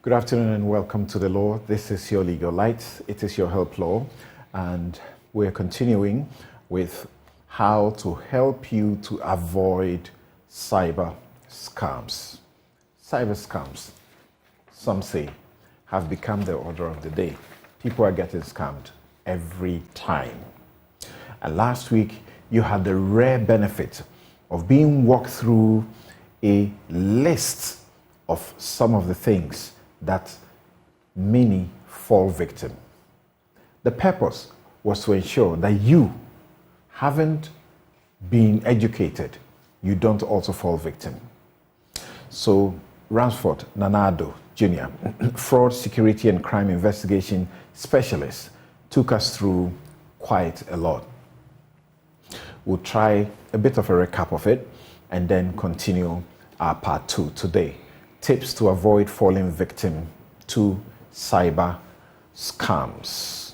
Good afternoon and welcome to the law. This is your legal light. It is your help law, and we're continuing with how to help you to avoid cyber scams. Cyber scams, some say, have become the order of the day. People are getting scammed every time. And last week, you had the rare benefit of being walked through a list of some of the things that many fall victim. The purpose was to ensure that you haven't been educated, you don't also fall victim. So Ransford Nanado Jr., fraud, security and crime investigation specialist, took us through quite a lot. We'll try a bit of a recap of it and then continue our part 2 today. Tips to avoid falling victim to cyber scams.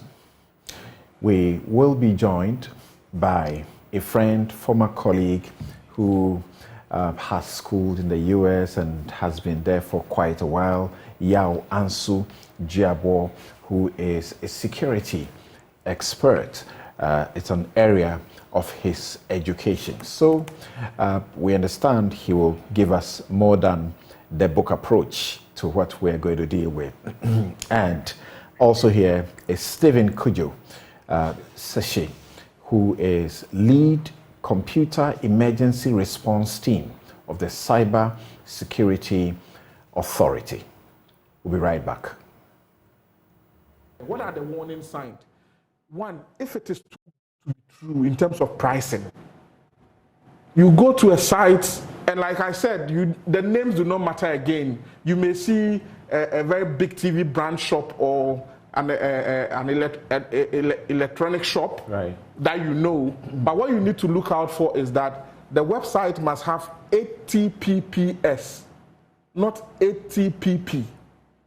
We will be joined by a friend, former colleague who has schooled in the US and has been there for quite a while, Yao Ansu Jiabo, who is a security expert. It's an area of his education. So we understand he will give us more than the book approach to what we're going to deal with. And also here is Stephen Kujo Seshe, who is lead computer emergency response team of the Cyber Security Authority. We'll be right back. What are the warning signs? One, if it is too true in terms of pricing, you go to a site, and like I said, the names do not matter again. You may see a very big TV brand shop or an electronic shop, right, that you know. But what you need to look out for is that the website must have HTTPS, not HTTP.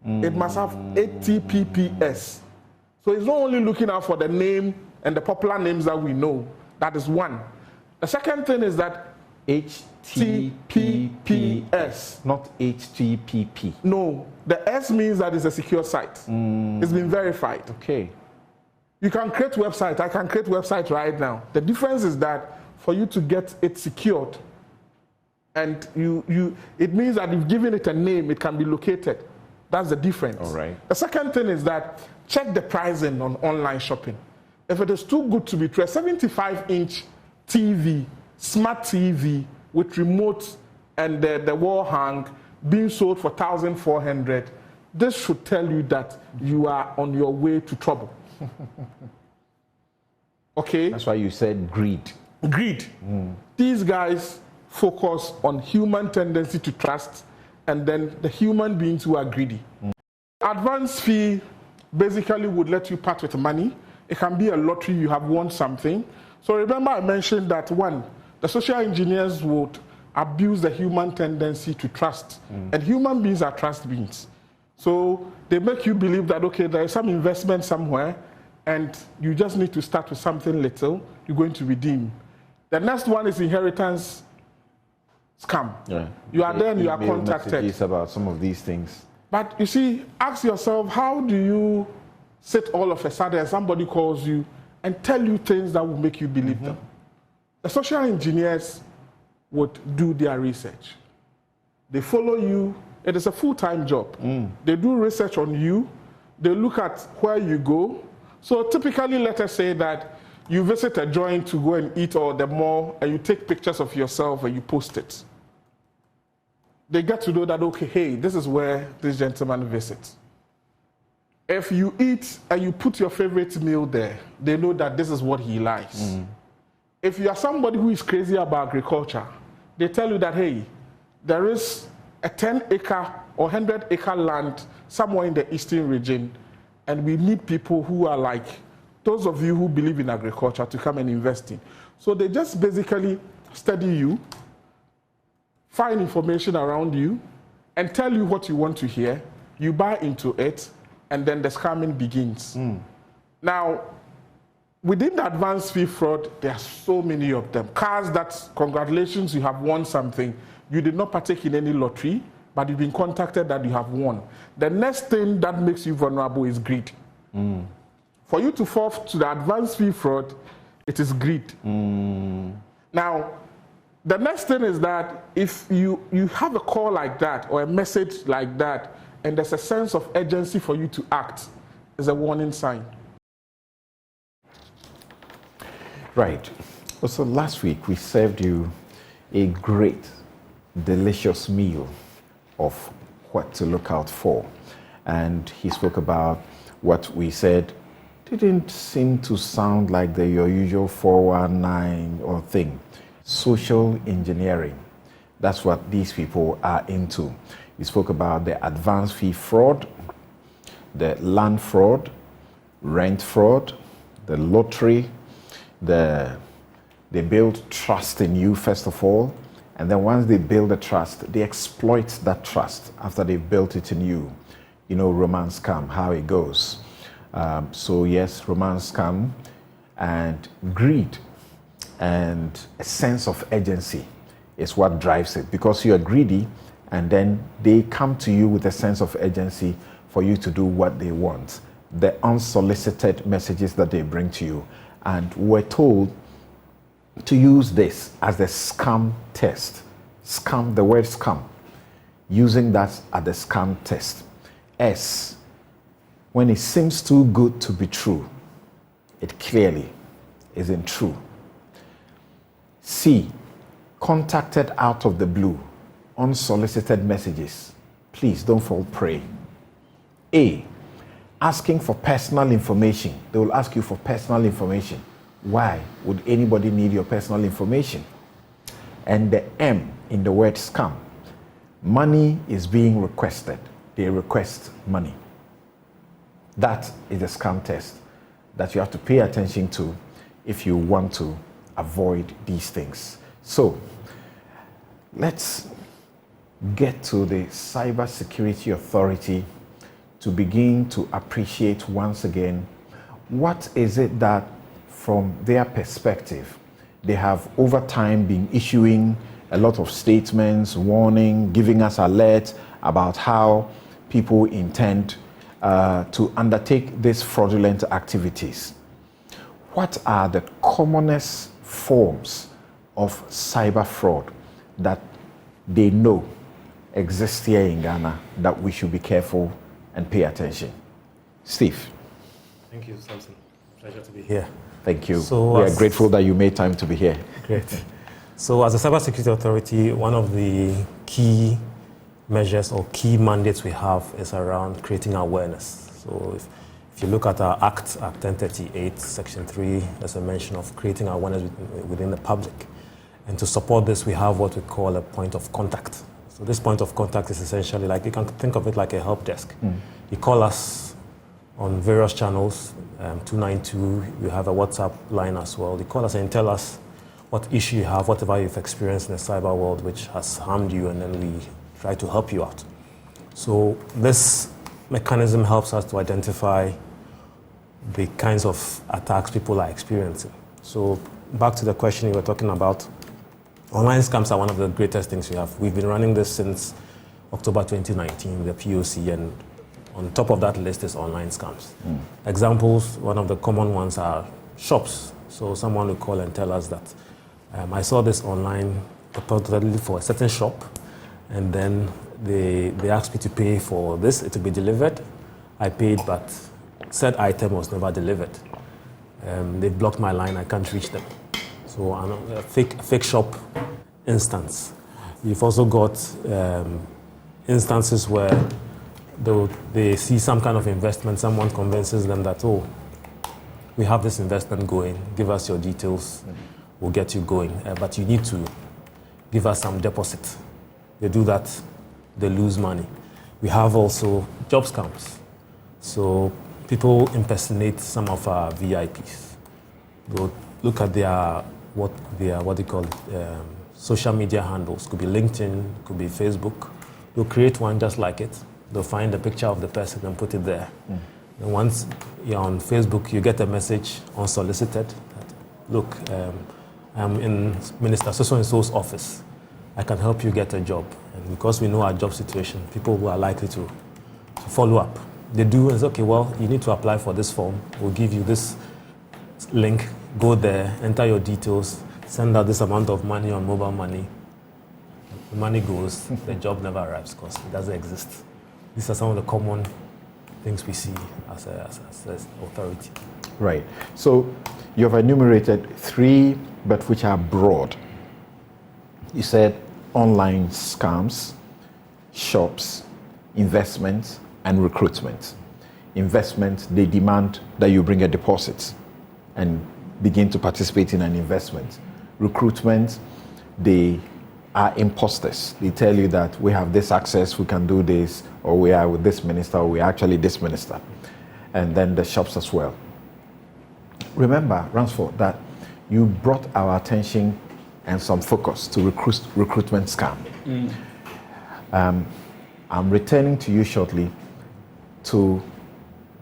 It must have HTTPS. So it's not only looking out for the name and the popular names that we know. That is one. The second thing is that HTTPS, not HTTP. No, the S means that it's a secure site. It's been verified. Okay. You can create website. I can create website right now. The difference is that for you to get it secured, and it means that you've given it a name, it can be located. That's the difference. All right. The second thing is that check the pricing on online shopping. If it is too good to be true, a 75-inch TV, smart TV with remote and the wall hang being sold for $1,400, this should tell you that you are on your way to trouble. Okay? That's why you said greed. Greed. These guys focus on human tendency to trust and then the human beings who are greedy. Advance fee basically would let you part with money. It can be a lottery, you have won something. So remember I mentioned that one, the social engineers would abuse the human tendency to trust. And human beings are trust beings. So they make you believe that, okay, there is some investment somewhere and you just need to start with something little, you're going to redeem. The next one is inheritance scam. Yeah. You are there and you are contacted. About some of these things. But you see, ask yourself, how do you sit all of a sudden and somebody calls you and tell you things that will make you believe them? The social engineers would do their research. They follow you. It is a full-time job. They do research on you. They look at where you go. So typically, let us say that you visit a joint to go and eat or the mall, and you take pictures of yourself and you post it. They get to know that, okay, hey, this is where this gentleman visits. If you eat and you put your favorite meal there, they know that this is what he likes. If you are somebody who is crazy about agriculture, they tell you that, hey, there is a 10-acre or 100-acre land somewhere in the eastern region, and we need people who are like those of you who believe in agriculture to come and invest in. So they just basically study you, find information around you, and tell you what you want to hear. You buy into it, and then the scamming begins. Now, within the advanced fee fraud, there are so many of them. Cars that, congratulations, you have won something. You did not partake in any lottery. but you've been contacted that you have won. The next thing that makes you vulnerable is greed. For you to fall to the advance fee fraud, it is greed. Now, the next thing is that if you have a call like that or a message like that, and there's a sense of urgency for you to act, it's a warning sign. Right. So last week we served you a great, delicious meal of what to look out for. And he spoke about what we said didn't seem to sound like your usual 419 or thing. Social engineering. That's what these people are into. We spoke about the advance fee fraud, the land fraud, rent fraud, the lottery, they build trust in you first of all, and then once they build the trust, they exploit that trust after they've built it in you. You know, romance scam, how it goes. So yes, romance scam and greed and a sense of urgency is what drives it, because you are greedy and then they come to you with a sense of urgency for you to do what they want. The unsolicited messages that they bring to you. And we're told to use this as the scam test. Scam, the word scam. Using that as the scam test. S, when it seems too good to be true, it clearly isn't true. C, contacted out of the blue, unsolicited messages. Please don't fall prey. A, asking for personal information. They will ask you for personal information. Why would anybody need your personal information? And the M in the word scam. Money is being requested. They request money. That is the scam test that you have to pay attention to if you want to avoid these things. So let's get to the Cybersecurity Authority to begin to appreciate once again what is it that from their perspective they have over time been issuing a lot of statements, warning, giving us alerts about how people intend to undertake these fraudulent activities. What are the commonest forms of cyber fraud that they know exist here in Ghana that we should be careful and pay attention? Steve. Thank you, Samson. Pleasure to be here. Thank you. So we are grateful that you made time to be here. Great. So as a Cybersecurity Authority, one of the key measures or key mandates we have is around creating awareness. So if you look at our Act 1038, Section 3, there's a mention of creating awareness within the public. And to support this, we have what we call a point of contact. So this point of contact is essentially like, you can think of it like a help desk. You call us on various channels, 292, you have a WhatsApp line as well. You call us and tell us what issue you have, whatever you've experienced in the cyber world which has harmed you, and then we try to help you out. So this mechanism helps us to identify the kinds of attacks people are experiencing. So back to the question you were talking about, online scams are one of the greatest things we have. We've been running this since October 2019 with the POC, and on top of that list is online scams. Examples, one of the common ones are shops. So someone will call and tell us that I saw this online purportedly for a certain shop, and then they asked me to pay for this, it will be delivered. I paid, but said item was never delivered. They blocked my line, I can't reach them. So a fake shop instance. You've also got instances where they see some kind of investment, someone convinces them that, oh, we have this investment going, give us your details, we'll get you going, but you need to give us some deposit. They do that, they lose money. We have also job scams. So people impersonate some of our VIPs. They'll look at what they call social media handles. Could be LinkedIn, could be Facebook. They'll create one just like it. They'll find a picture of the person and put it there. And once you're on Facebook, you get a message unsolicited that, look, I'm in Minister So-and-so's office. I can help you get a job. And because we know our job situation, people who are likely to follow up. They do is, okay, well, you need to apply for this form. We'll give you this link. Go there, enter your details, send out this amount of money on mobile money. The money goes, the job never arrives because it doesn't exist. These are some of the common things we see as authority. Right. So you have enumerated 3, but which are broad. You said online scams, shops, investments, and recruitment. Investment, they demand that you bring a deposit and begin to participate in an investment. Recruitment, they are imposters. They tell you that we have this access, we can do this, or we are with this minister, or we are actually this minister. And then the shops as well. Remember, Ransford, that you brought our attention and some focus to recruitment scam. I'm returning to you shortly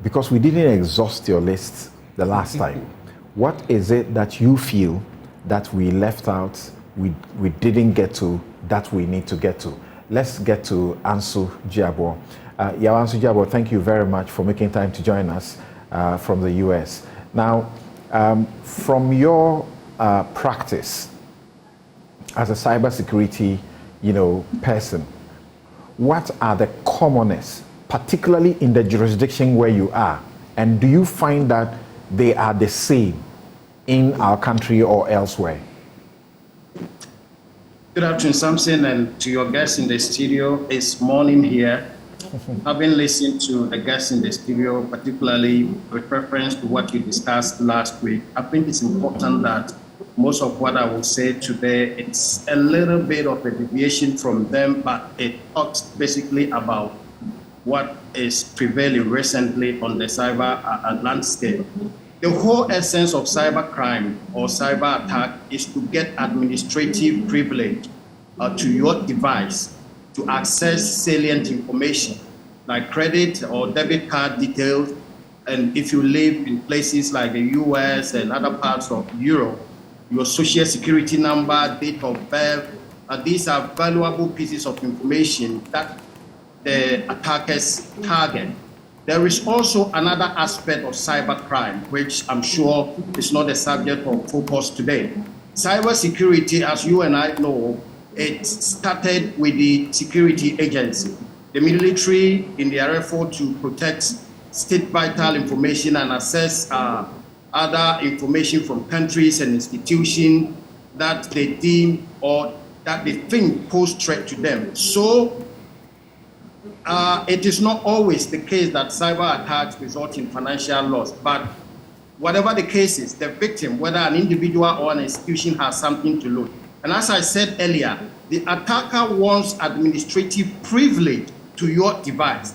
because we didn't exhaust your list the last time. What is it that you feel that we left out, we didn't get to, that we need to get to? Let's get to Ansu Jiabo. Ansu Jiabo, thank you very much for making time to join us from the US. Now, from your practice as a cybersecurity, person, what are the commonest, particularly in the jurisdiction where you are? And do you find that they are the same in our country or elsewhere? Good afternoon, Samson, and to your guests in the studio. It's morning here. Having listened to the guests in the studio, particularly with reference to what you discussed last week, I think it's important that most of what I will say today, it's a little bit of a deviation from them, but it talks basically about what is prevailing recently on the cyber landscape. The whole essence of cybercrime or cyber attack is to get administrative privilege to your device to access salient information like credit or debit card details. And if you live in places like the US and other parts of Europe, your social security number, date of birth, these are valuable pieces of information that the attackers target. There is also another aspect of cybercrime, which I'm sure is not the subject of focus today. Cybersecurity, as you and I know, it started with the security agency, the military in their effort to protect state vital information and access other information from countries and institutions that they deem or that they think pose threat to them. So it is not always the case that cyber attacks result in financial loss, but whatever the case is, the victim, whether an individual or an institution, has something to lose. And as I said earlier, the attacker wants administrative privilege to your device,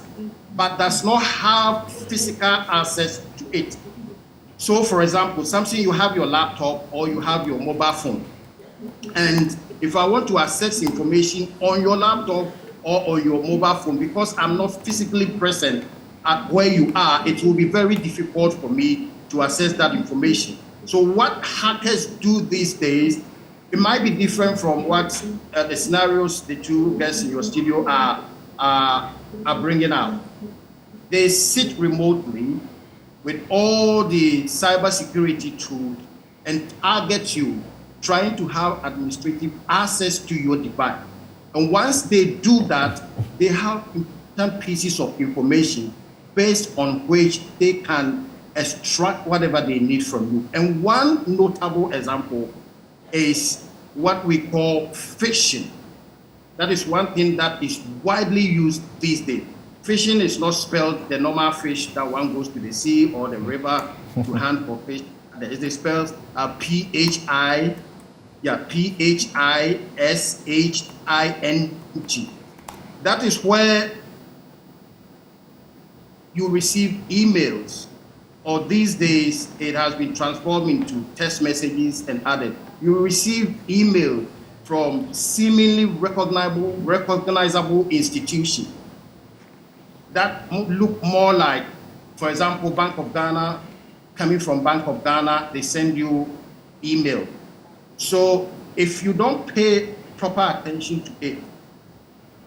but does not have physical access to it. So, for example, something, you have your laptop or you have your mobile phone, and if I want to access information on your laptop or on your mobile phone, because I'm not physically present at where you are, it will be very difficult for me to access that information. So what hackers do these days, it might be different from what the scenarios the two guests in your studio are bringing out. They sit remotely with all the cybersecurity tools and target you, trying to have administrative access to your device. And once they do that, they have important pieces of information based on which they can extract whatever they need from you. And one notable example is what we call phishing. That is one thing that is widely used these days. Phishing is not spelled the normal fish that one goes to the sea or the river to hunt for fish. It is spelled P-H-I-S-H-I-N-G. That is where you receive emails, or these days it has been transformed into text messages and others. You receive email from seemingly recognizable institutions that look more like, for example, Bank of Ghana. Coming from Bank of Ghana, they send you email. So if you don't pay proper attention to it.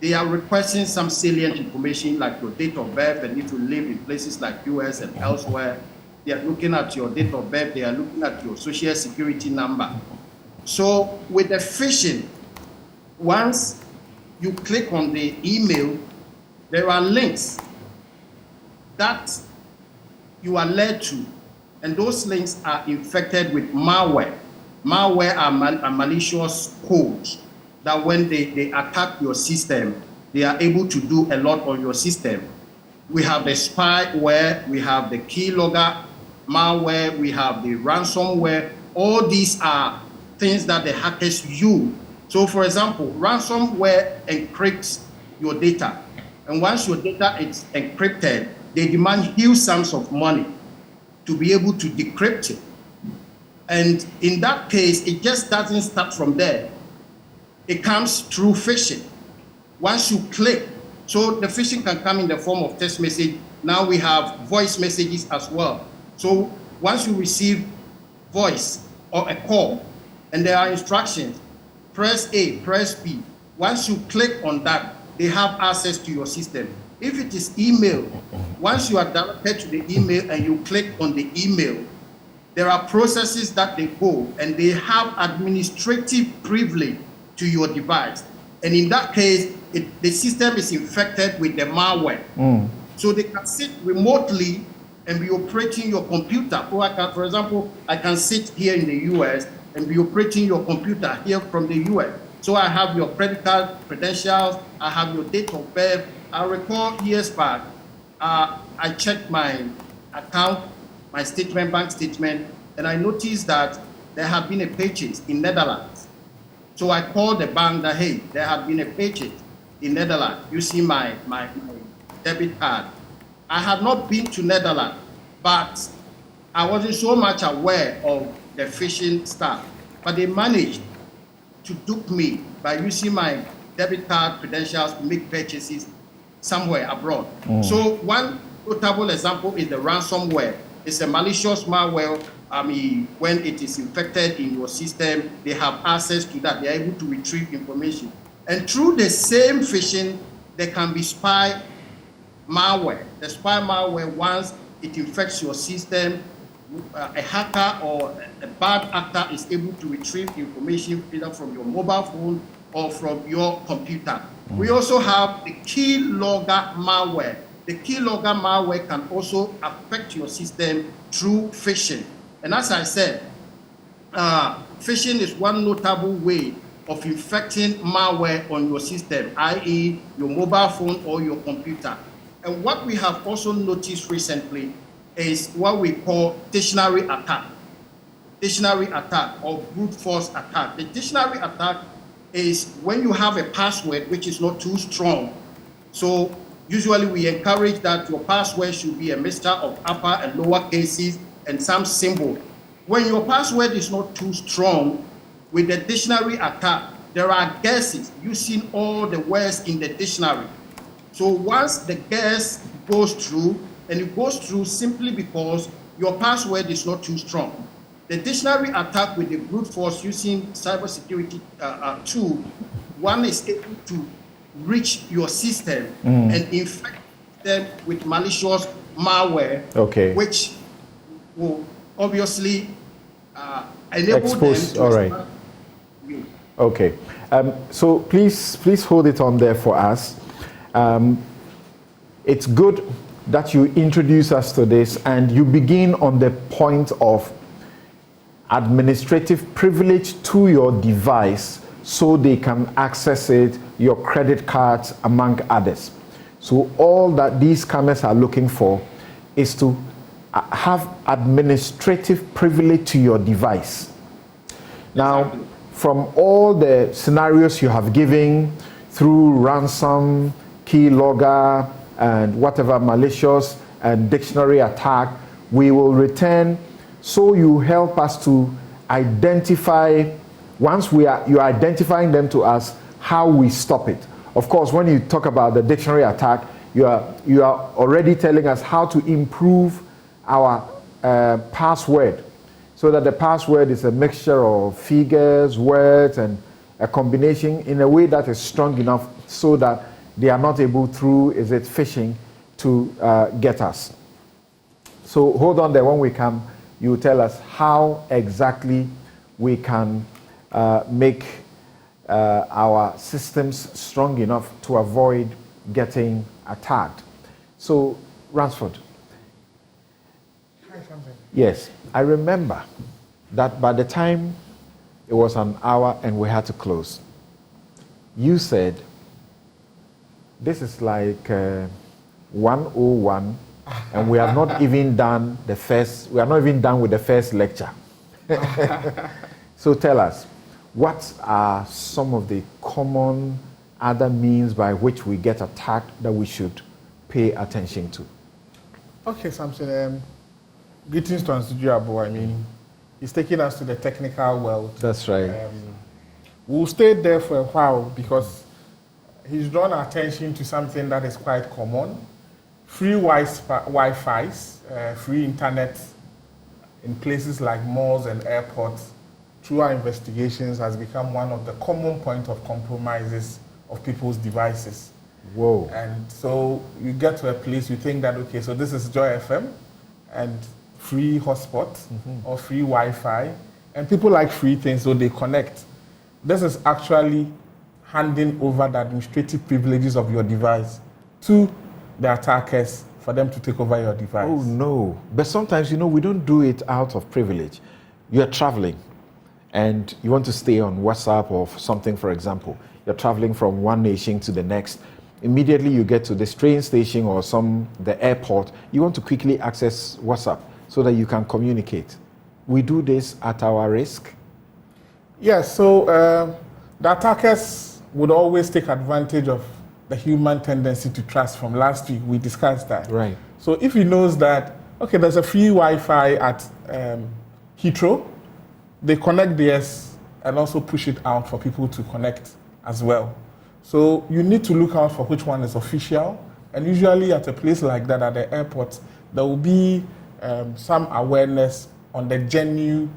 They are requesting some salient information like your date of birth, and if you live in places like US and elsewhere, they are looking at your date of birth, they are looking at your social security number. So with the phishing, once you click on the email, there are links that you are led to, and those links are infected with malware. Malware are malicious codes that when they attack your system, they are able to do a lot on your system. We have the spyware, we have the keylogger malware, we have the ransomware. All these are things that the hackers use. So for example, ransomware encrypts your data. And once your data is encrypted, they demand huge sums of money to be able to decrypt it. And in that case, it just doesn't start from there. It comes through phishing. Once you click, so the phishing can come in the form of text message. Now we have voice messages as well. So once you receive voice or a call, and there are instructions, press A, press B. Once you click on that, they have access to your system. If it is email, once you are directed to the email and you click on the email, there are processes that they go, and they have administrative privilege to your device. And in that case, the system is infected with the malware. So they can sit remotely and be operating your computer. For example, I can sit here in the US and be operating your computer here from the US. So I have your credit card credentials, I have your date of birth. I recall years back, I checked my account, my statement, bank statement, and I noticed that there had been a purchase in Netherlands. So I called the bank that, hey, there had been a purchase in Netherlands using my debit card. I had not been to Netherlands, but I wasn't so much aware of the phishing stuff. But they managed to dupe me by using my debit card credentials to make purchases somewhere abroad. So one notable example is the ransomware. It's a malicious malware. When it is infected in your system, they have access to that. They are able to retrieve information. And through the same phishing, there can be spy malware. The spy malware, once it infects your system, a hacker or a bad actor is able to retrieve information either from your mobile phone or from your computer. We also have the keylogger malware. The keylogger malware can also affect your system through phishing. And as I said, phishing is one notable way of infecting malware on your system, i.e. your mobile phone or your computer. And what we have also noticed recently is what we call dictionary attack. Dictionary attack or brute force attack. The dictionary attack is when you have a password which is not too strong. So usually we encourage that your password should be a mixture of upper and lower cases and some symbol. When your password is not too strong, with the dictionary attack, there are guesses using all the words in the dictionary. So once the guess goes through, and it goes through simply because your password is not too strong. The dictionary attack with the brute force using cybersecurity tool, one is able to reach your system and infect them with malicious malware, which will obviously enable them to... All right. Okay. So please hold it on there for us. It's good that you introduce us to this and you begin on the point of administrative privilege to your device so they can access it, your credit cards, among others. So all that these scammers are looking for is to have administrative privilege to your device. Now, from all the scenarios you have given through ransom, keylogger, and whatever malicious and dictionary attack, we will return so you help us to identify, once you're identifying them to us, how we stop it. Of course, when you talk about the dictionary attack, you are already telling us how to improve our password so that the password is a mixture of figures, words, and a combination in a way that is strong enough so that they are not able through, is it phishing, to get us. So hold on there. When we come, you tell us how exactly we can make our systems strong enough to avoid getting attacked. So, Ransford. Yes, I remember that by the time it was an hour and we had to close, you said, this is like 101, and we are not even done with the first lecture. So tell us, what are some of the common other means by which we get attacked that we should pay attention to? Okay, Samson, greetings to Ansuju Abo. I mean, he's taking us to the technical world. That's right. We'll stay there for a while because he's drawn our attention to something that is quite common. Free Wi-Fi's, free internet in places like malls and airports, through our investigations, has become one of the common point of compromises of people's devices. Whoa. And so you get to a place, you think that, okay, so this is Joy FM and free hotspot or free Wi-Fi, and people like free things, so they connect. This is actually handing over the administrative privileges of your device to the attackers for them to take over your device. Oh no, but sometimes, we don't do it out of privilege. You're traveling and you want to stay on WhatsApp or something, for example. You're traveling from one nation to the next. Immediately you get to this train station or the airport, you want to quickly access WhatsApp so that you can communicate. We do this at our risk? Yes, so the attackers would always take advantage of the human tendency to trust. From last week, we discussed that. Right. So if he knows that, okay, there's a free Wi-Fi at Heathrow, they connect theirs and also push it out for people to connect as well. So you need to look out for which one is official. And usually at a place like that, at the airport, there will be some awareness on the genuine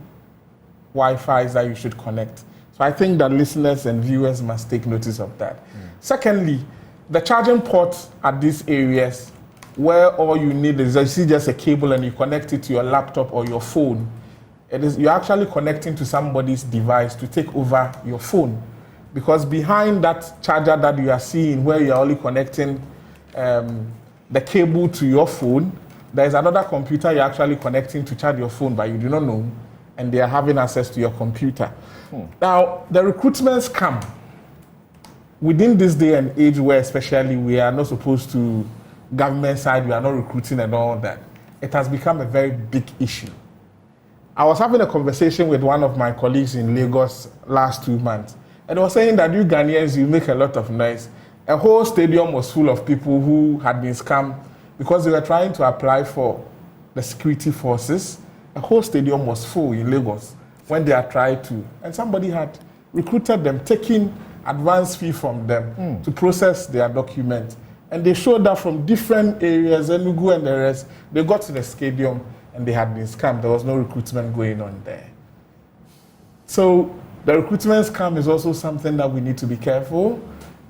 Wi-Fi's that you should connect. So I think that listeners and viewers must take notice of that. Secondly, the charging ports at these areas where all you need is just a cable and you connect it to your laptop or your phone. You're actually connecting to somebody's device to take over your phone. Because behind that charger that you are seeing where you're only connecting the cable to your phone, there's another computer you're actually connecting to charge your phone, but you do not know, and they are having access to your computer. Now, the recruitments come within this day and age where especially we are not supposed to, government side, we are not recruiting and all that. It has become a very big issue. I was having a conversation with one of my colleagues in Lagos last 2 months, and he was saying that you Ghanaians, you make a lot of noise. A whole stadium was full of people who had been scammed because they were trying to apply for the security forces. A whole stadium was full in Lagos when they had tried to, and somebody had recruited them, taking advance fee from them to process their documents. And they showed that from different areas, Enugu and the rest, they got to the stadium and they had been scammed. There was no recruitment going on there. So the recruitment scam is also something that we need to be careful.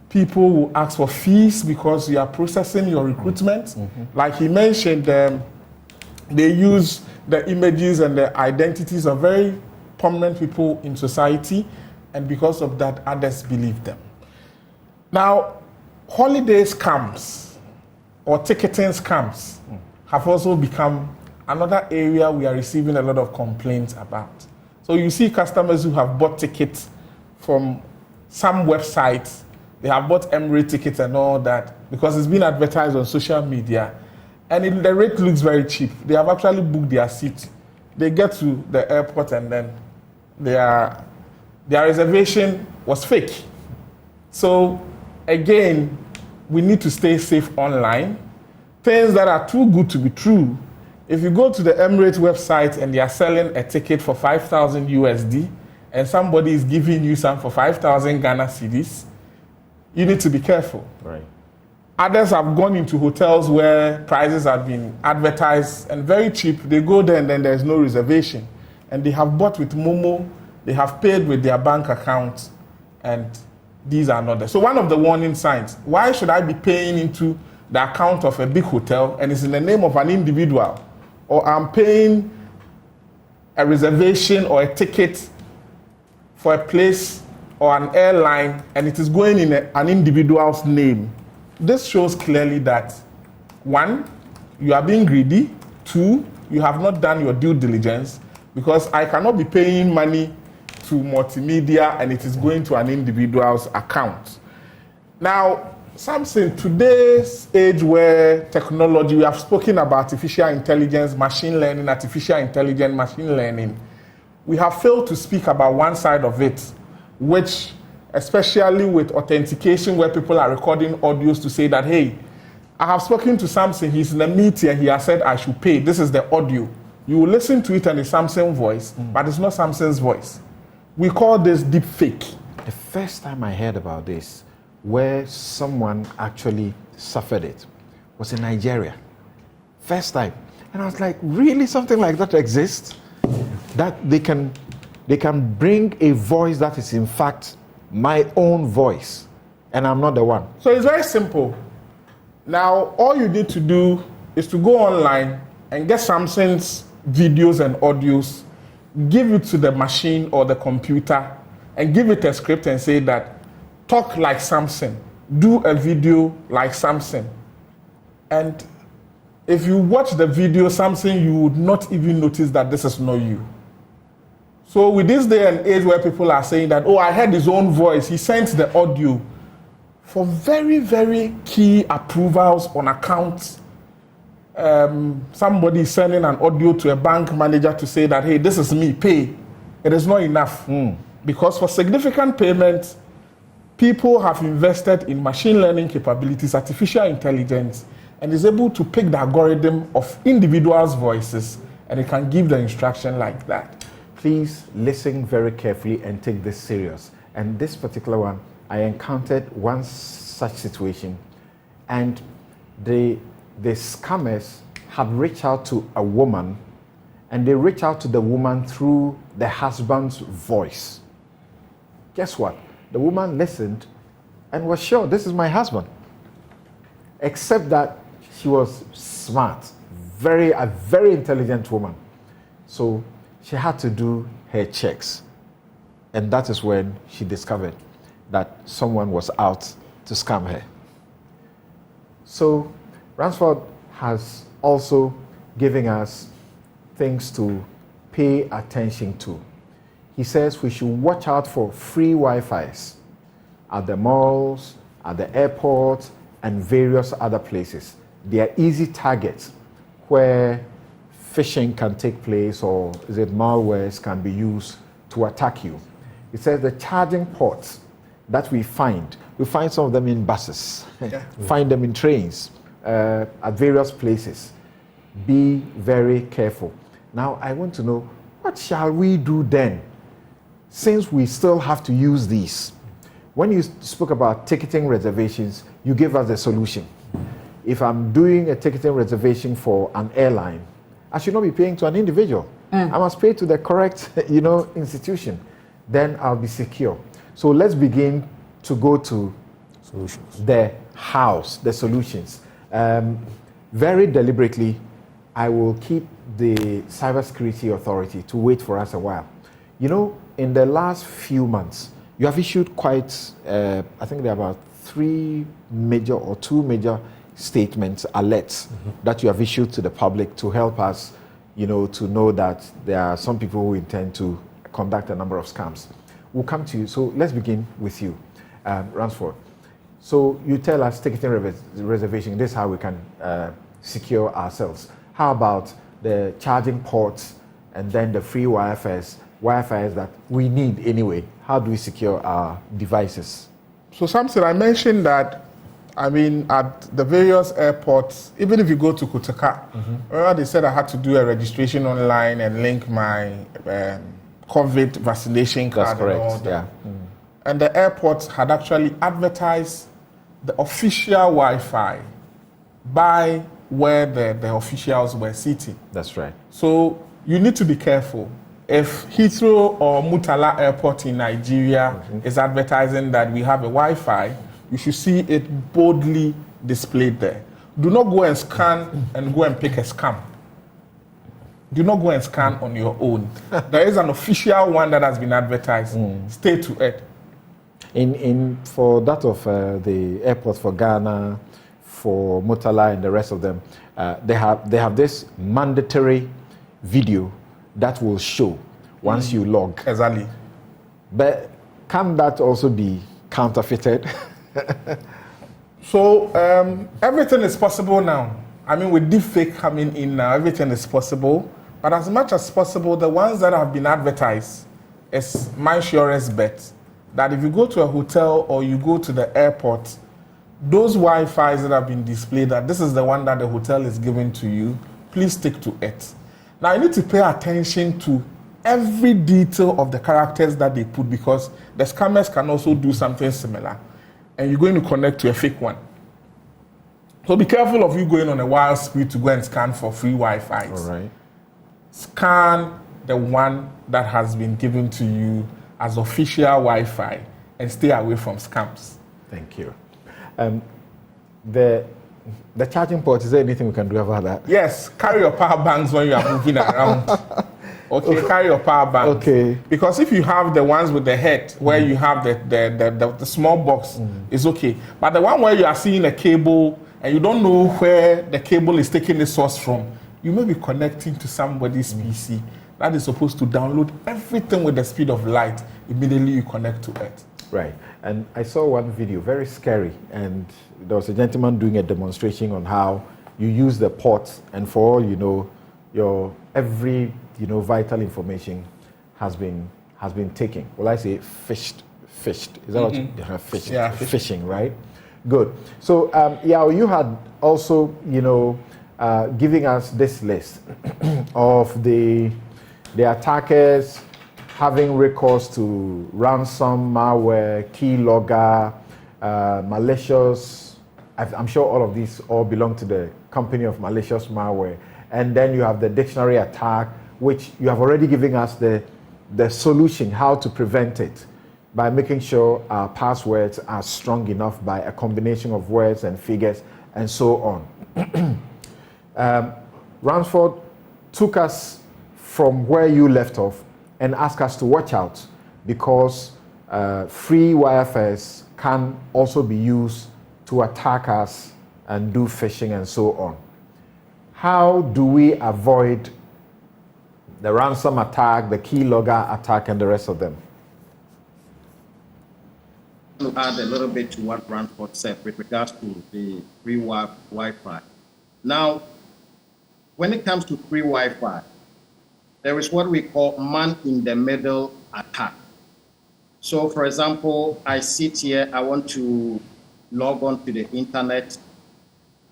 People will ask for fees because you are processing your recruitment. Like he mentioned, they use the images and the identities of very prominent people in society, and because of that, others believe them. Now, holiday scams or ticketing scams have also become another area we are receiving a lot of complaints about. So you see customers who have bought tickets from some websites. They have bought Emirates tickets and all that because it's been advertised on social media, and the rate looks very cheap. They have actually booked their seat. They get to the airport and then their reservation was fake. So again, we need to stay safe online. Things that are too good to be true. If you go to the Emirates website and they are selling a ticket for 5,000 USD and somebody is giving you some for 5,000 Ghana cedis, you need to be careful. Right. Others have gone into hotels where prices have been advertised and very cheap. They go there and then there's no reservation. And they have bought with Momo, they have paid with their bank account, and these are not there. So one of the warning signs, why should I be paying into the account of a big hotel and it's in the name of an individual, or I'm paying a reservation or a ticket for a place or an airline and it is going in an individual's name? This shows clearly that, one, you are being greedy. Two, you have not done your due diligence, because I cannot be paying money to multimedia and it is going to an individual's account. Now, Samson, today's age where technology, we have spoken about artificial intelligence, machine learning, artificial intelligence, machine learning. We have failed to speak about one side of it, which, especially with authentication, where people are recording audios to say that, hey, I have spoken to Samson, he's in a meeting and he has said I should pay. This is the audio. You will listen to it and it's Samson's voice, but it's not Samson's voice. We call this deep fake. The first time I heard about this, where someone actually suffered it, was in Nigeria. First time. And I was like, really, something like that exists? That they can bring a voice that is in fact my own voice, and I'm not the one. So it's very simple. Now, all you need to do is to go online and get Samson's videos and audios, give it to the machine or the computer, and give it a script and say that, talk like Samson, do a video like Samson. And if you watch the video, Samson, you would not even notice that this is not you. So with this day and age where people are saying that, oh, I heard his own voice, he sent the audio, for very, very key approvals on accounts, somebody is sending an audio to a bank manager to say that, hey, this is me, pay. It is not enough. Because for significant payments, people have invested in machine learning capabilities, artificial intelligence, and is able to pick the algorithm of individuals' voices, and it can give the instruction like that. Please listen very carefully and take this serious. And this particular one, I encountered one such situation, and the scammers had reached out to a woman, and they reached out to the woman through the husband's voice. Guess what? The woman listened and was sure, this is my husband. Except that she was smart, a very intelligent woman. So she had to do her checks. And that is when she discovered that someone was out to scam her. So Ransford has also given us things to pay attention to. He says we should watch out for free Wi-Fis at the malls, at the airport, and various other places. They are easy targets where phishing can take place, or malwares can be used to attack you. It says the charging ports that we find some of them in buses, find them in trains, at various places. Be very careful. Now, I want to know, what shall we do then, since we still have to use these? When you spoke about ticketing reservations, you gave us the solution. If I'm doing a ticketing reservation for an airline, I should not be paying to an individual. I must pay to the correct, institution. Then I'll be secure. So let's begin to go to the house, the solutions. Very deliberately, I will keep the Cybersecurity Authority to wait for us a while. In the last few months, you have issued quite, I think there are about 2 major statements, alerts, that you have issued to the public to help us, to know that there are some people who intend to conduct a number of scams. We'll come to you. So let's begin with you, Ransford. So you tell us ticketing reservation, this is how we can secure ourselves. How about the charging ports and then the free Wi-Fi's that we need anyway? How do we secure our devices? So Samson, I mentioned that, at the various airports, even if you go to Kutaka, remember they said I had to do a registration online and link my COVID vaccination card. That's correct, and all that. yeah. And the airports had actually advertised the official Wi-Fi by where the officials were sitting. That's right. So you need to be careful. If Heathrow or Murtala Airport in Nigeria is advertising that we have a Wi-Fi, you should see it boldly displayed there. Do not go and scan and go and pick a scam. Do not go and scan on your own. There is an official one that has been advertised. Stay to it. For that of the airport for Ghana, for Murtala and the rest of them, they have this mandatory video that will show once you log. Exactly. But can that also be counterfeited? So everything is possible now. I mean, with deepfake coming in now, everything is possible. But as much as possible, the ones that have been advertised is my surest bet that if you go to a hotel or you go to the airport, those Wi-Fis that have been displayed, that this is the one that the hotel is giving to you, please stick to it. Now, you need to pay attention to every detail of the characters that they put, because the scammers can also do something similar, and you're going to connect to a fake one. So be careful of you going on a wild speed to go and scan for free Wi-Fi. All right. Scan the one that has been given to you as official Wi-Fi and stay away from scams. Thank you. The charging port, is there anything we can do about that? Yes, carry your power banks when you are moving around. Okay, carry your power banks. Okay. Because if you have the ones with the head, where you have the small box, it's okay. But the one where you are seeing a cable and you don't know where the cable is taking the source from, you may be connecting to somebody's PC that is supposed to download everything with the speed of light. Immediately you connect to it. Right. And I saw one video, very scary, and there was a gentleman doing a demonstration on how you use the port, and for all you know, your every vital information has been taken. Well, I say fished. Is that what you fished? Yeah, fishing, right? Good. So, you had also, giving us this list of the attackers having recourse to ransom, malware, keylogger, malicious. I'm sure all of these all belong to the company of malicious malware. And then you have the dictionary attack, which you have already given us the solution, how to prevent it, by making sure our passwords are strong enough by a combination of words and figures and so on. Ransford took us from where you left off and asked us to watch out, because free wireframes can also be used to attack us and do phishing and so on. How do we avoid the ransom attack, the keylogger attack, and the rest of them? To add a little bit to what Ransford said with regards to the free Wi-Fi. Now, when it comes to free Wi-Fi, there is what we call man-in-the-middle attack. So, for example, I sit here, I want to log on to the internet.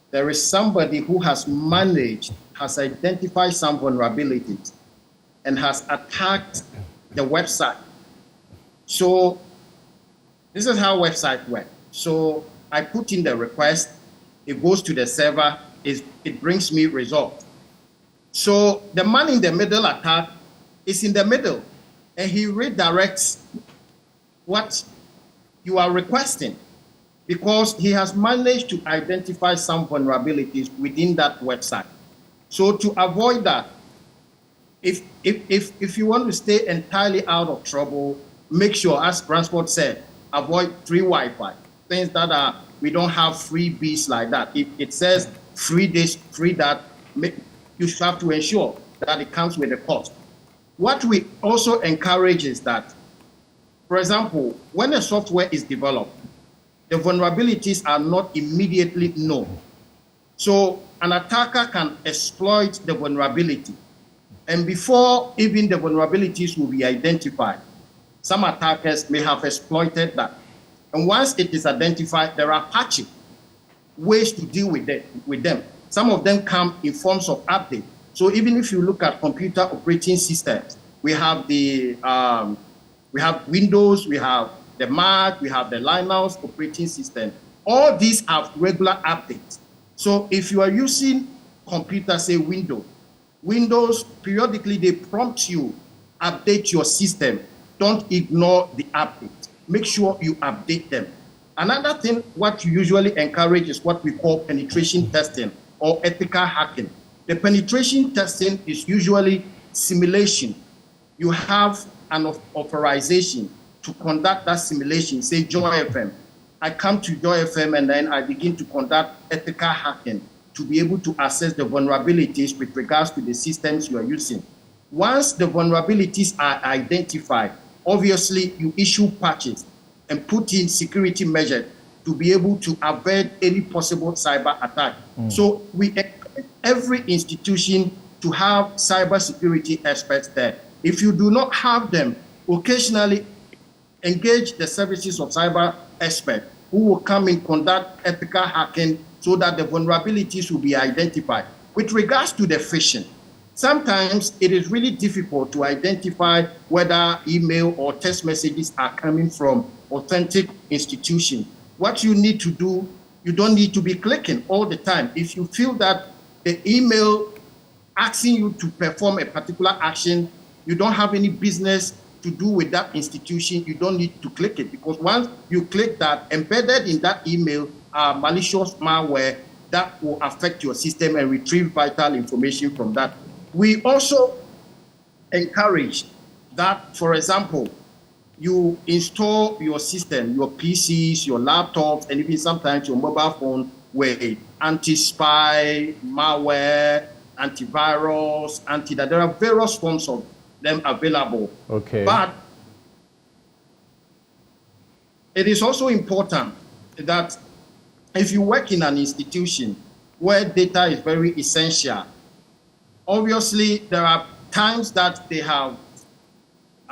There is somebody who has identified some vulnerabilities and has attacked the website. So, this is how websites work. So, I put in the request, it goes to the server, it brings me results. So the man in the middle attack is in the middle, and he redirects what you are requesting, because he has managed to identify some vulnerabilities within that website. So to avoid that, if you want to stay entirely out of trouble, make sure, as Ransford said, avoid free Wi-Fi. Things that we don't have freebies like that. If it says free this, free that, you should have to ensure that it comes with a cost. What we also encourage is that, for example, when a software is developed, the vulnerabilities are not immediately known. So an attacker can exploit the vulnerability. And before even the vulnerabilities will be identified, some attackers may have exploited that. And once it is identified, there are patching ways to deal with them. Some of them come in forms of update. So even if you look at computer operating systems, we have we have Windows, we have the Mac, we have the Linux operating system. All these have regular updates. So if you are using computer, say Windows, periodically they prompt you update your system. Don't ignore the update. Make sure you update them. Another thing, what you usually encourage is what we call penetration testing or ethical hacking. The penetration testing is usually simulation. You have an authorization to conduct that simulation, say Joy FM. I come to Joy FM and then I begin to conduct ethical hacking to be able to assess the vulnerabilities with regards to the systems you are using. Once the vulnerabilities are identified, obviously you issue patches and put in security measures to be able to avoid any possible cyber attack. So we encourage every institution to have cybersecurity experts there. If you do not have them, occasionally engage the services of cyber experts who will come and conduct ethical hacking so that the vulnerabilities will be identified. With regards to the phishing, sometimes it is really difficult to identify whether email or text messages are coming from authentic institutions. What you need to do, you don't need to be clicking all the time. If you feel that the email asking you to perform a particular action, you don't have any business to do with that institution, you don't need to click it, because once you click that, embedded in that email are malicious malware that will affect your system and retrieve vital information from that. We also encourage that, for example, you install your system, your PCs, your laptops, and even sometimes your mobile phone with anti-spy, malware, antivirus, anti-that. There are various forms of them available. Okay. But it is also important that if you work in an institution where data is very essential, obviously there are times that they have,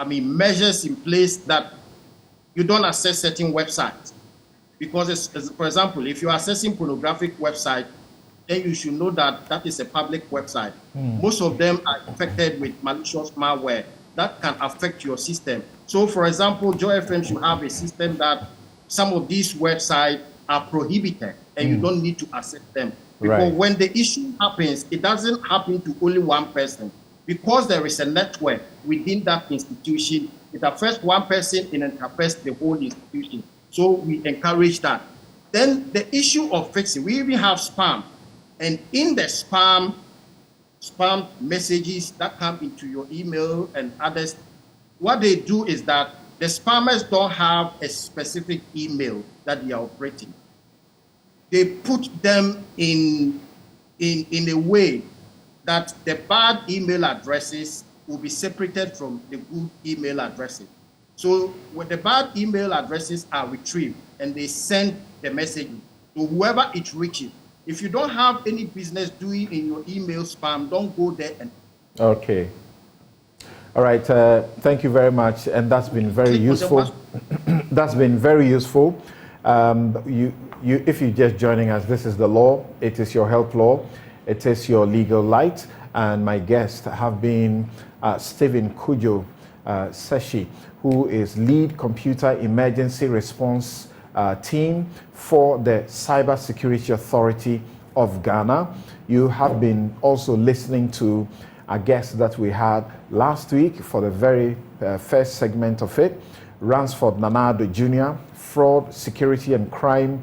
measures in place that you don't access certain websites. Because, for example, if you're accessing pornographic website, then you should know that that is a public website. Most of them are infected with malicious malware that can affect your system. So, for example, Joy FM should have a system that some of these websites are prohibited and you don't need to access them. Because when the issue happens, it doesn't happen to only one person. Because there is a network within that institution, it affects one person and it affects the whole institution. So we encourage that. Then the issue of fixing, we even have spam. And in the spam messages that come into your email and others, what they do is that the spammers don't have a specific email that they are operating. They put them in a way that the bad email addresses will be separated from the good email addresses. So when the bad email addresses are retrieved and they send the message to whoever it reaches, if you don't have any business doing in your email spam, don't go there. Okay. All right. Thank you very much. And that's been very useful. That's been very useful. If you're just joining us, this is the law. It is your help law. It is your legal light. And my guests have been Stephen Kujo Seshi, who is lead computer emergency response team for the Cybersecurity Authority of Ghana. You have been also listening to a guest that we had last week for the very first segment of it, Ransford Nanado Jr., fraud, security and crime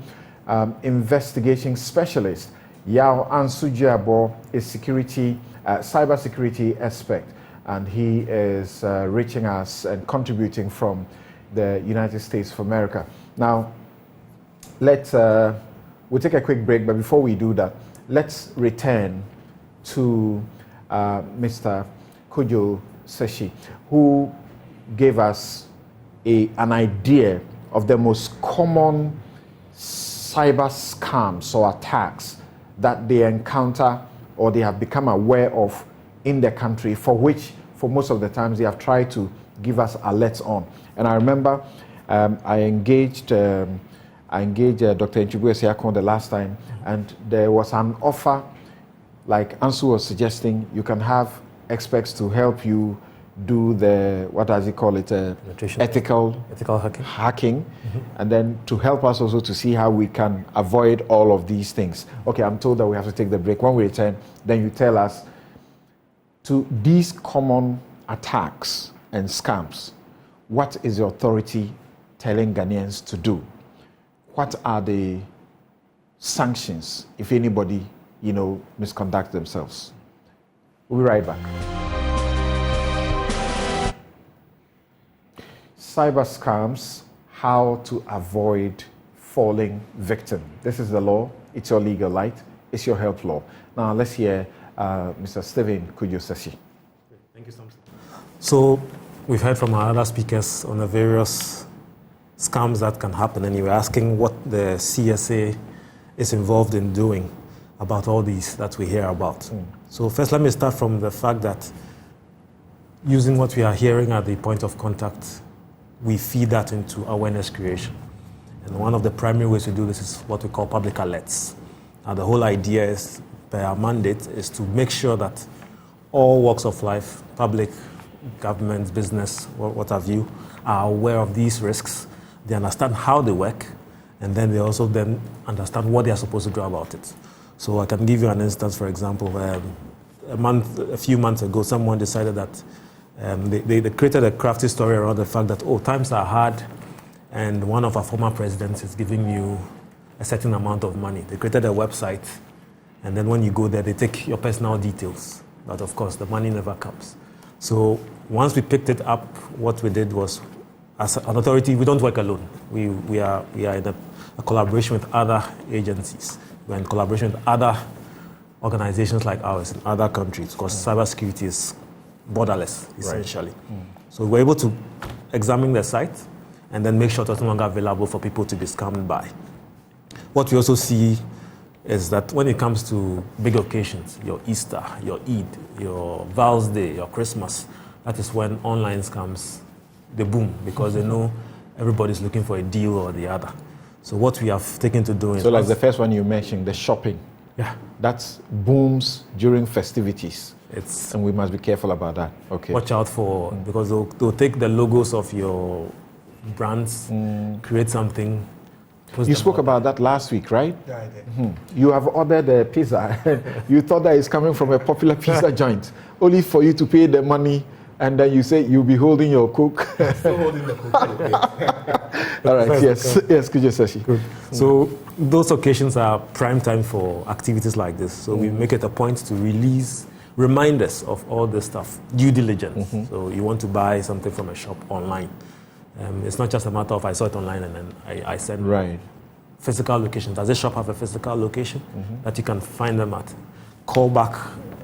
investigation specialist. Yao Ansujiabo is cybersecurity expert, and he is reaching us and contributing from the United States of America. Now, we'll take a quick break, but before we do that, let's return to Mr. Kujo Seshi, who gave us an idea of the most common cyber scams or attacks that they encounter or they have become aware of in the country, for which, for most of the times, they have tried to give us alerts on. And I remember I engaged Dr. Nchugwe Siakon the last time, and there was an offer, like Ansu was suggesting, you can have experts to help you do the, what does he call it, ethical hacking, and then to help us also to see how we can avoid all of these things. Okay, I'm told that we have to take the break. When we return, then you tell us to these common attacks and scams, what is the authority telling Ghanaians to do? What are the sanctions if anybody, misconduct themselves? We'll be right back. Cyber scams, how to avoid falling victim. This is the law. It's your legal light. It's your health law. Now let's hear Mr. Stephen Kujosesi. Thank you, Samson. So we've heard from our other speakers on the various scams that can happen, and you were asking what the CSA is involved in doing about all these that we hear about. So first, let me start from the fact that using what we are hearing at the point of contact, we feed that into awareness creation. And one of the primary ways we do this is what we call public alerts. Now, the whole idea is, by our mandate, is to make sure that all walks of life, public, government, business, what have you, are aware of these risks. They understand how they work, and then they also then understand what they are supposed to do about it. So I can give you an instance, for example, a few months ago, someone decided that they created a crafty story around the fact that, times are hard, and one of our former presidents is giving you a certain amount of money. They created a website, and then when you go there, they take your personal details. But of course, the money never comes. So once we picked it up, what we did was, as an authority, we don't work alone. We are in a collaboration with other agencies. We're in collaboration with other organizations like ours in other countries, because cybersecurity is borderless, essentially. Right. So we're able to examine the site and then make sure it's no longer available for people to be scammed by. What we also see is that when it comes to big occasions, your Easter, your Eid, your Val's Day, your Christmas, that is when online scams, they boom, because they know everybody's looking for a deal or the other. So what we have taken to do is... So like the first one you mentioned, the shopping. Yeah. That booms during festivities. And we must be careful about that. Okay. Watch out for, because they'll take the logos of your brands, create something. You spoke about that last week, right? Yeah, I did. You have ordered a pizza. You thought that it's coming from a popular pizza joint, only for you to pay the money, and then you say you'll be holding your Coke. Still holding the Coke. All right, yes, Kujosesi. Good. So those occasions are prime time for activities like this. So we make it a point to release reminders of all this stuff, due diligence. So you want to buy something from a shop online. It's not just a matter of I saw it online and then I send physical location. Does this shop have a physical location that you can find them at? Call back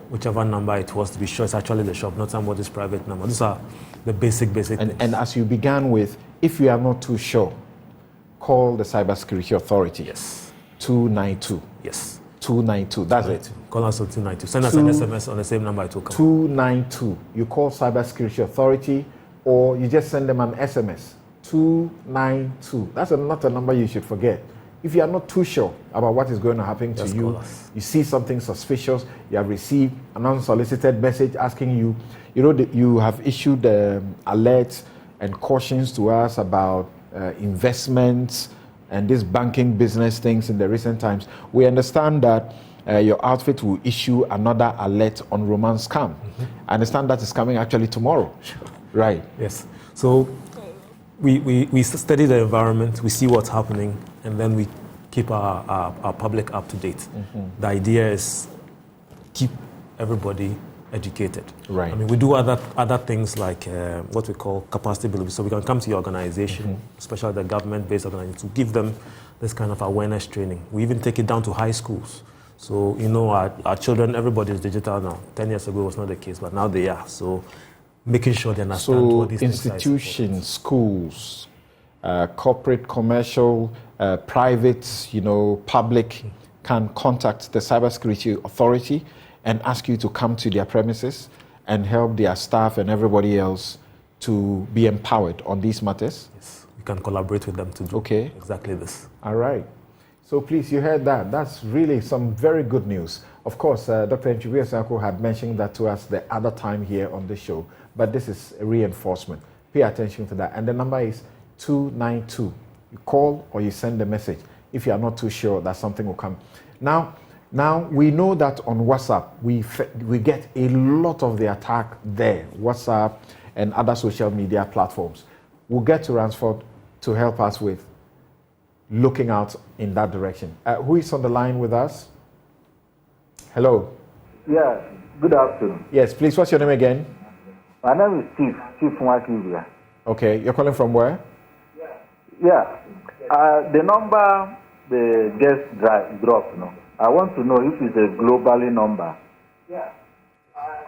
whichever number it was to be sure it's actually the shop, not somebody's private number. These are the basic things. And as you began with, if you are not too sure, call the Cybersecurity Authority. Yes. 292. Yes. 292. That's it. Call us on 292. Send us an SMS on the same number it will come. 292. You call Cybersecurity Authority, or you just send them an SMS. 292. That's not a number you should forget. If you are not too sure about what is going to happen to you, you see something suspicious, you have received an unsolicited message asking you, you have issued alerts and cautions to us about investments and these banking business things in the recent times. We understand that your outfit will issue another alert on romance scam. I understand that is coming actually tomorrow. Sure. Right. Yes. So we study the environment, we see what's happening, and then we keep our public up to date. The idea is keep everybody educated. Right. I mean, we do other things like what we call capacity building. So we can come to your organization, especially the government-based organization, to give them this kind of awareness training. We even take it down to high schools. So, our children, everybody is digital now. 10 years ago was not the case, but now they are. So making sure they understand what these things are. So institutions, schools, corporate, commercial, private, public can contact the Cybersecurity Authority and ask you to come to their premises and help their staff and everybody else to be empowered on these matters? Yes, we can collaborate with them to do exactly this. All right. So please, you heard that. That's really some very good news. Of course, Dr. Nchibia Sako had mentioned that to us the other time here on the show, but this is a reinforcement. Pay attention to that. And the number is 292. You call or you send a message. If you are not too sure that something will come. Now we know that on WhatsApp, we get a lot of the attack there. WhatsApp, and other social media platforms. We'll get to Ransford to help us with looking out in that direction. Who is on the line with us? Hello. Yeah, good afternoon. Yes, please, what's your name again? My name is Chief Mwakibia. Okay, you're calling from where? Yeah, the number the guest dropped, no? I want to know if it's a globally number. Yeah.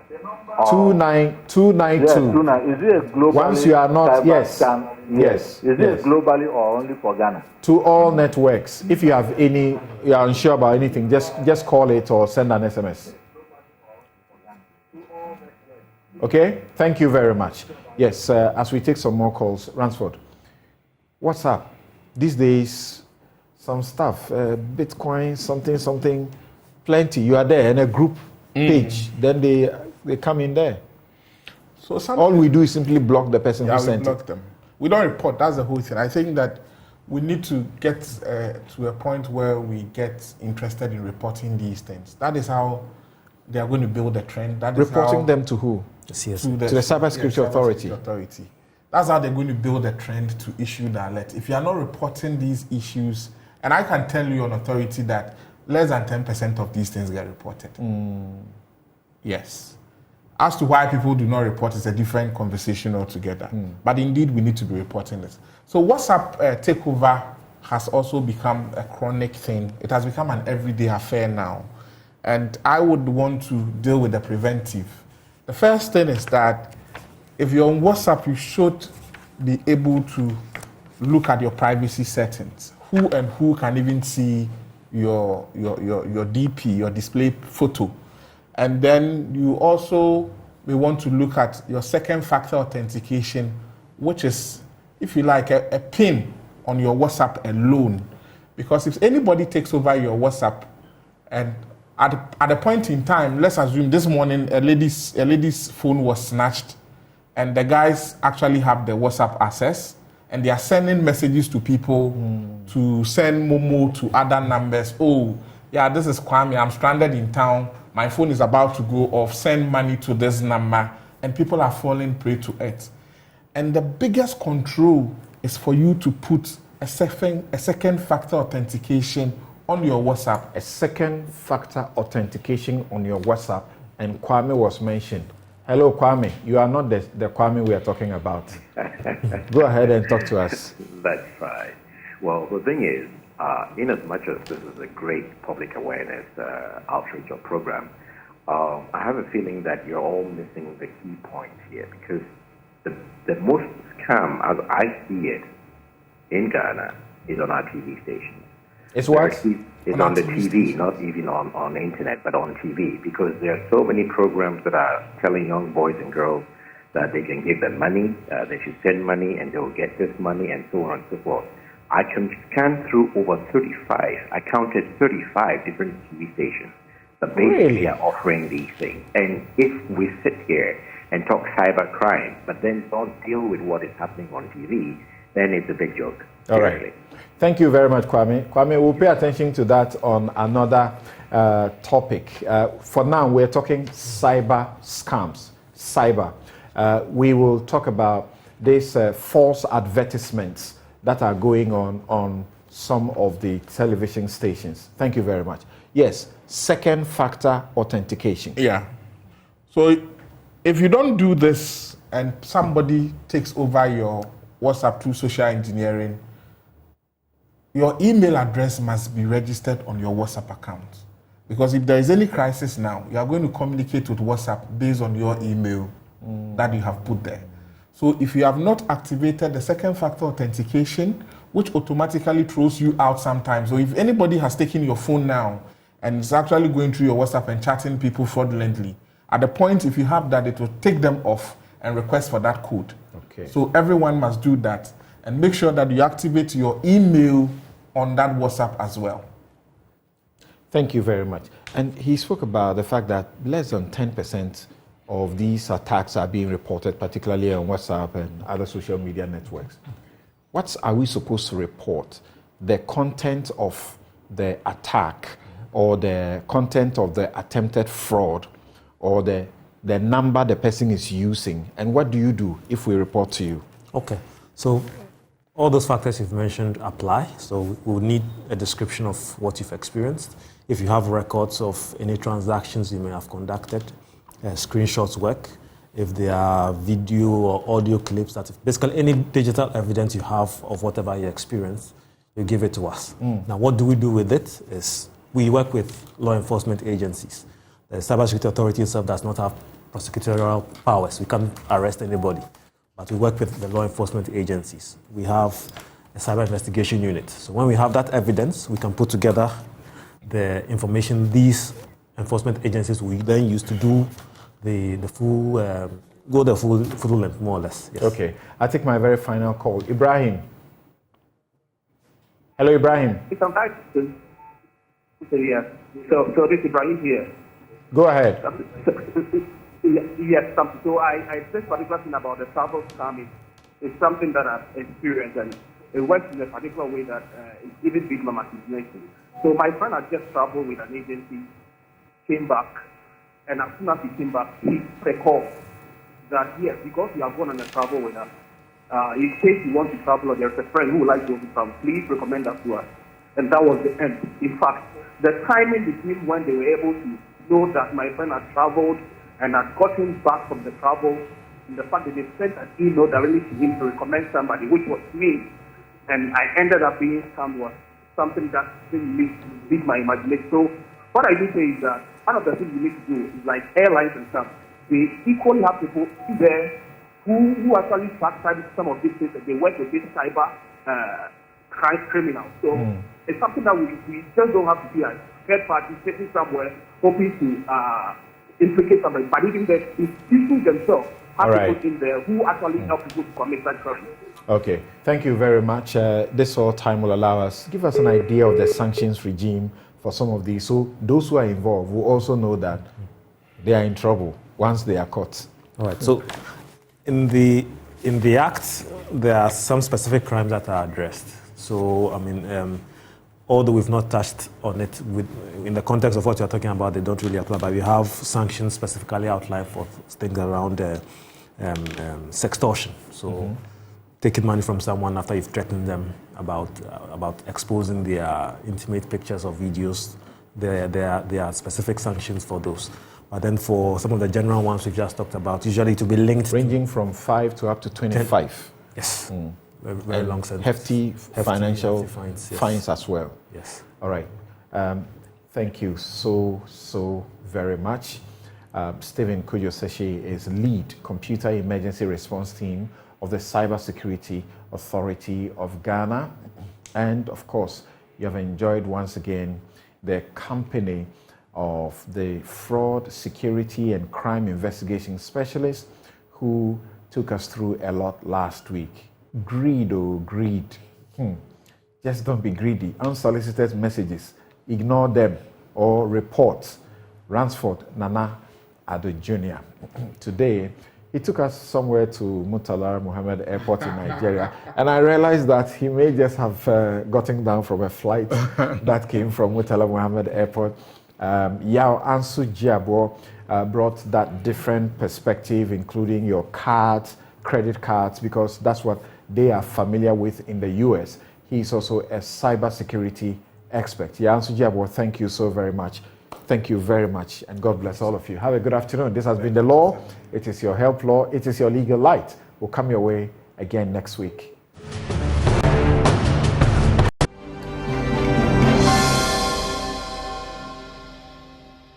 The number 29292. Yeah, 29. Is it a globally? Once you are not, yes. Yes. Is it globally or only for Ghana? To all networks. If you have any, you are unsure about anything, just call it or send an SMS. Okay, thank you very much. Yes, as we take some more calls, Ransford, what's up? These days, some stuff, Bitcoin, something, plenty. You are there in a group page, then they come in there. So all we do is simply block the person who sent block them. We don't report. That's the whole thing. I think that we need to get to a point where we get interested in reporting these things. That is how they are going to build a trend. That is reporting them to who? To the Cybersecurity Authority. That's how they're going to build a trend to issue the alert. If you are not reporting these issues, and I can tell you on authority that less than 10% of these things get reported. Yes. As to why people do not report is a different conversation altogether. But indeed, we need to be reporting this. So WhatsApp takeover has also become a chronic thing. It has become an everyday affair now. And I would want to deal with the preventive. The first thing is that if you're on WhatsApp, you should be able to look at your privacy settings. Who and who can even see your DP, your display photo. And then you also may want to look at your second factor authentication, which is, if you like, a pin on your WhatsApp alone. Because if anybody takes over your WhatsApp, and at a point in time, let's assume this morning a lady's phone was snatched, and the guys actually have the WhatsApp access, and they are sending messages to people to send Momo to other numbers. Oh, yeah, this is Kwame, I'm stranded in town, my phone is about to go off, send money to this number, and people are falling prey to it. And the biggest control is for you to put a second factor authentication on your WhatsApp. A second factor authentication on your WhatsApp, and Kwame was mentioned. Hello, Kwame. You are not the Kwame we are talking about. Go ahead and talk to us. That's fine. Well, the thing is, in as much as this is a great public awareness outreach or program, I have a feeling that you're all missing the key point here, because the most scam, as I see it, in Ghana, is on our TV stations. It's what? It's on the TV, not even on the internet, but on TV, because there are so many programs that are telling young boys and girls that they can give them money, they should send money, and they'll get this money, and so on and so forth. I can scan through over 35. I counted 35 different TV stations that basically are offering these things. And if we sit here and talk cyber crime, but then don't deal with what is happening on TV, then it's a big joke. All right. Thank you very much, Kwame. Kwame, we'll pay attention to that on another topic. For now, we're talking cyber scams. We will talk about these false advertisements that are going on some of the television stations. Thank you very much. Yes, second factor authentication. Yeah. So if you don't do this and somebody takes over your WhatsApp through social engineering, your email address must be registered on your WhatsApp account. Because if there is any crisis now, you are going to communicate with WhatsApp based on your email that you have put there. So if you have not activated the second factor authentication, which automatically throws you out sometimes, or if anybody has taken your phone now and is actually going through your WhatsApp and chatting people fraudulently, at the point if you have that, it will take them off and request for that code. Okay. So everyone must do that and make sure that you activate your email on that WhatsApp as well. Thank you very much. And he spoke about the fact that less than 10% of these attacks are being reported, particularly on WhatsApp and other social media networks. What are we supposed to report? The content of the attack, or the content of the attempted fraud, or the the number the person is using, and what do you do if we report to you? Okay, so all those factors you've mentioned apply. So we will need a description of what you've experienced. If you have records of any transactions you may have conducted, screenshots work. If there are video or audio clips, basically any digital evidence you have of whatever you experienced, you give it to us. Now, what do we do with it is we work with law enforcement agencies. The Cybersecurity Authority itself does not have prosecutorial powers. We can't arrest anybody, but we work with the law enforcement agencies. We have a cyber investigation unit. So when we have that evidence, we can put together the information these enforcement agencies will then use to do the full, go the full length, more or less. Yes. Okay, I'll take my very final call. Ibrahim. Hello, Ibrahim. Yes. So this is Ibrahim here. Go ahead. Yes. So I this particular thing about the travel scam is something that I've experienced, and it went in a particular way that it's even big my imagination. So my friend had just traveled with an agency, came back, and as soon as he came back, he took a call that yes, because we have gone on a travel with us, in case you want to travel or there's a friend who would like to go to travel, please recommend us to us. And that was the end. In fact, the timing between when they were able to know that my friend had traveled and had gotten back from the travel, and the fact that they sent an email directly to him to recommend somebody, which was me, and I ended up being scammed, was something that really beat my imagination. So what I do say is that one of the things we need to do is like airlines and stuff, they equally have people there who actually track some of these things, and they work with these cyber crime criminals. So it's something that we just don't have to be like third parties sitting somewhere hoping to implicate somebody, but even the institutions themselves have people in there who actually help people to commit that crime. Okay, thank you very much. This all time will allow us, give us an idea of the sanctions regime for some of these. So those who are involved will also know that they are in trouble once they are caught. All right, so in the Act, there are some specific crimes that are addressed. So, I mean, although we've not touched on it in the context of what you're talking about, they don't really apply, but we have sanctions specifically outlined for things around sextortion. So, taking money from someone after you've threatened them about exposing their intimate pictures or videos, there are specific sanctions for those. But then for some of the general ones we've just talked about, usually to be linked ranging from 5 to up to 25. 10, yes. Very long sentence. Hefty financial fines as well. Yes. All right. Thank you so very much. Stephen Kujoseshi is lead computer emergency response team of the Cybersecurity Authority of Ghana. And of course, you have enjoyed once again the company of the fraud, security, and crime investigation specialist who took us through a lot last week. Greed, oh, greed. Just don't be greedy. Unsolicited messages, ignore them or report. Ransford Nana Ado Jr. Today, he took us somewhere to Murtala Muhammad Airport in Nigeria, and I realized that he may just have gotten down from a flight that came from Murtala Muhammad Airport. Yao Ansu Jiabo brought that different perspective, including your cards, credit cards, because that's what they are familiar with in the US. He's also a cybersecurity expert. Yao Ansu Jiabo, thank you so very much. Thank you very much, and God bless all of you. Have a good afternoon. This has been The Law. It is your help law. It is your legal light. We'll come your way again next week.